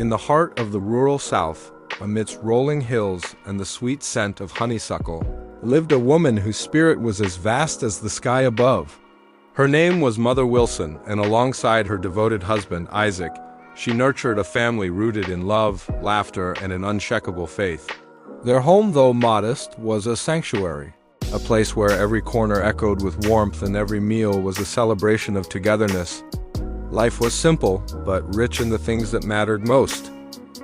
In the heart of the rural South, amidst rolling hills and the sweet scent of honeysuckle, lived a woman whose spirit was as vast as the sky above. Her name was Mother Wilson, and alongside her devoted husband, Isaac, she nurtured a family rooted in love, laughter, and an unshakable faith. Their home, though modest, was a sanctuary, a place where every corner echoed with warmth and every meal was a celebration of togetherness. Life was simple, but rich in the things that mattered most.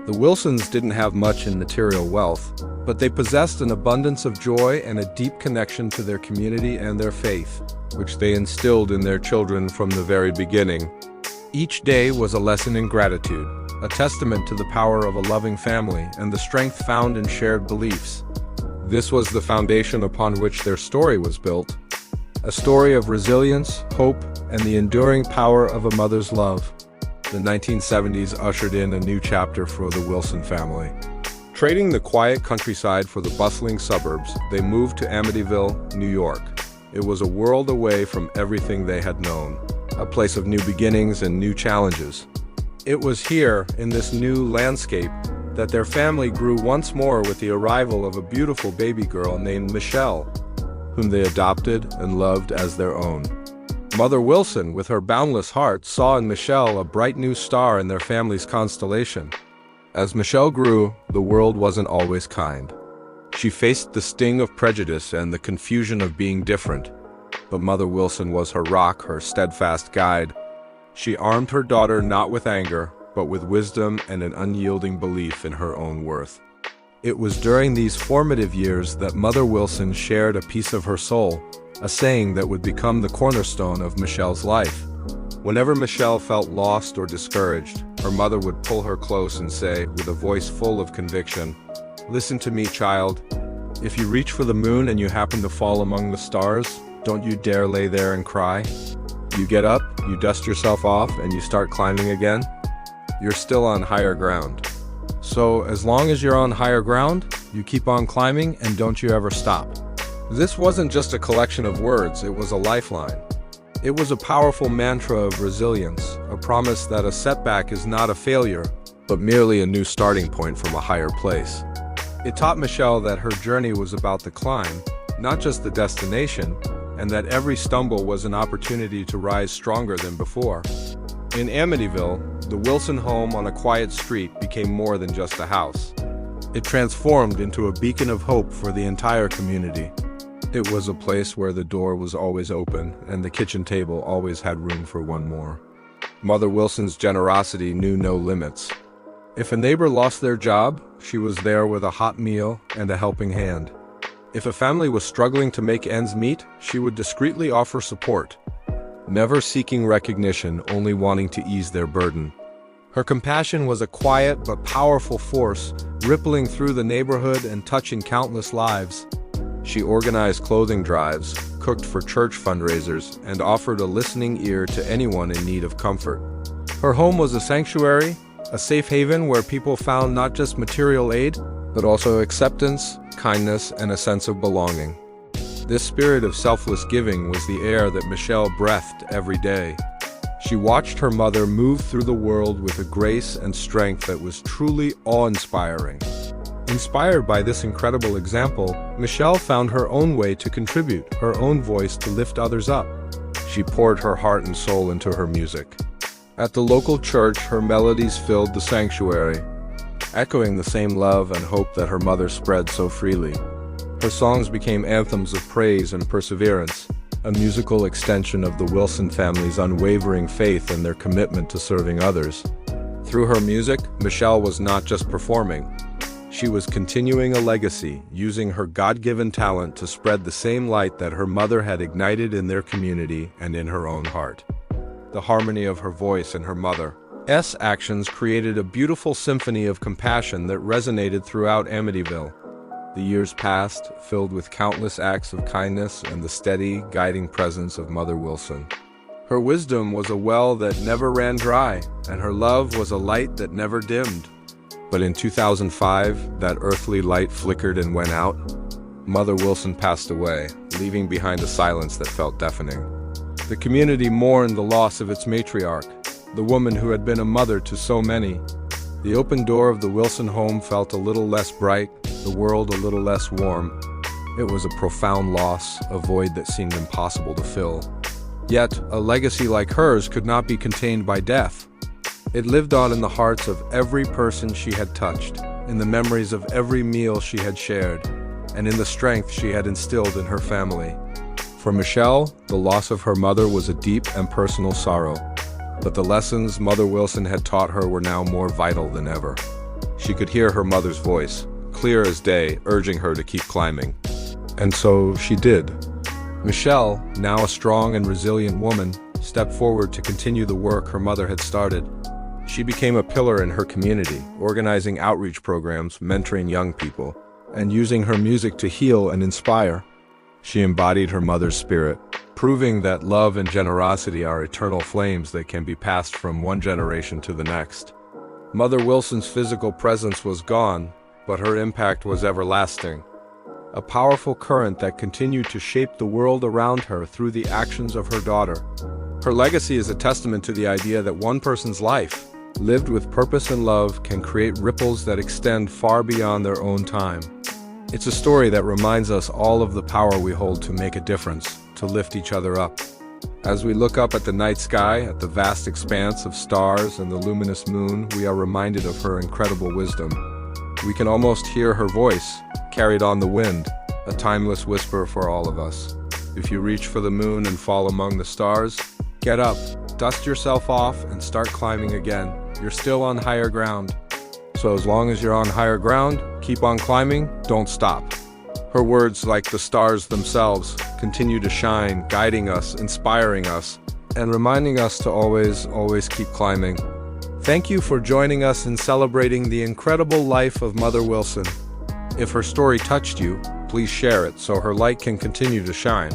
The Wilsons didn't have much in material wealth, but they possessed an abundance of joy and a deep connection to their community and their faith, which they instilled in their children from the very beginning. Each day was a lesson in gratitude, a testament to the power of a loving family and the strength found in shared beliefs. This was the foundation upon which their story was built, a story of resilience, hope, and the enduring power of a mother's love. The 1970s ushered in a new chapter for the Wilson family. Trading the quiet countryside for the bustling suburbs, they moved to Amityville, New York. It was a world away from everything they had known, a place of new beginnings and new challenges. It was here, in this new landscape, that their family grew once more with the arrival of a beautiful baby girl named Michelle, whom they adopted and loved as their own. Mother Wilson, with her boundless heart, saw in Michelle a bright new star in their family's constellation. As Michelle grew, the world wasn't always kind. She faced the sting of prejudice and the confusion of being different. But Mother Wilson was her rock, her steadfast guide. She armed her daughter not with anger, but with wisdom and an unyielding belief in her own worth. It was during these formative years that Mother Wilson shared a piece of her soul, a saying that would become the cornerstone of Michelle's life. Whenever Michelle felt lost or discouraged, her mother would pull her close and say, with a voice full of conviction, "Listen to me, child. If you reach for the moon and you happen to fall among the stars, don't you dare lay there and cry. You get up, you dust yourself off, and you start climbing again. You're still on higher ground. So as long as you're on higher ground, you keep on climbing and don't you ever stop." This wasn't just a collection of words, it was a lifeline. It was a powerful mantra of resilience, a promise that a setback is not a failure, but merely a new starting point from a higher place. It taught Michelle that her journey was about the climb, not just the destination, and that every stumble was an opportunity to rise stronger than before. In Amityville, the Wilson home on a quiet street became more than just a house. It transformed into a beacon of hope for the entire community. It was a place where the door was always open and the kitchen table always had room for one more. Mother Wilson's generosity knew no limits. If a neighbor lost their job, she was there with a hot meal and a helping hand. If a family was struggling to make ends meet, she would discreetly offer support, never seeking recognition, only wanting to ease their burden. Her compassion was a quiet but powerful force, rippling through the neighborhood and touching countless lives. She organized clothing drives, cooked for church fundraisers, and offered a listening ear to anyone in need of comfort. Her home was a sanctuary, a safe haven where people found not just material aid, but also acceptance, kindness, and a sense of belonging. This spirit of selfless giving was the air that Michelle breathed every day. She watched her mother move through the world with a grace and strength that was truly awe-inspiring. Inspired by this incredible example, Michelle found her own way to contribute, her own voice to lift others up. She poured her heart and soul into her music. At the local church, her melodies filled the sanctuary, echoing the same love and hope that her mother spread so freely. Her songs became anthems of praise and perseverance, a musical extension of the Wilson family's unwavering faith and their commitment to serving others. Through her music, Michelle was not just performing. She was continuing a legacy, using her God-given talent to spread the same light that her mother had ignited in their community and in her own heart. The harmony of her voice and her mother's actions created a beautiful symphony of compassion that resonated throughout Amityville. The years passed, filled with countless acts of kindness and the steady, guiding presence of Mother Wilson. Her wisdom was a well that never ran dry, and her love was a light that never dimmed. But in 2005, that earthly light flickered and went out. Mother Wilson passed away, leaving behind a silence that felt deafening. The community mourned the loss of its matriarch, the woman who had been a mother to so many. The open door of the Wilson home felt a little less bright, the world a little less warm. It was a profound loss, a void that seemed impossible to fill. Yet, a legacy like hers could not be contained by death. It lived on in the hearts of every person she had touched, in the memories of every meal she had shared, and in the strength she had instilled in her family. For Michelle, the loss of her mother was a deep and personal sorrow, but the lessons Mother Wilson had taught her were now more vital than ever. She could hear her mother's voice, clear as day, urging her to keep climbing. And so she did. Michelle, now a strong and resilient woman, stepped forward to continue the work her mother had started. She became a pillar in her community, organizing outreach programs, mentoring young people, and using her music to heal and inspire. She embodied her mother's spirit, proving that love and generosity are eternal flames that can be passed from one generation to the next. Mother Wilson's physical presence was gone, but her impact was everlasting. A powerful current that continued to shape the world around her through the actions of her daughter. Her legacy is a testament to the idea that one person's life, lived with purpose and love, can create ripples that extend far beyond their own time. It's a story that reminds us all of the power we hold to make a difference, to lift each other up. As we look up at the night sky, at the vast expanse of stars and the luminous moon, we are reminded of her incredible wisdom. We can almost hear her voice, carried on the wind, a timeless whisper for all of us. If you reach for the moon and fall among the stars, get up, dust yourself off, and start climbing again. You're still on higher ground. So as long as you're on higher ground, keep on climbing, don't stop. Her words, like the stars themselves, continue to shine, guiding us, inspiring us, and reminding us to always keep climbing. Thank you for joining us in celebrating the incredible life of Mother Wilson. If her story touched you, please share it so her light can continue to shine.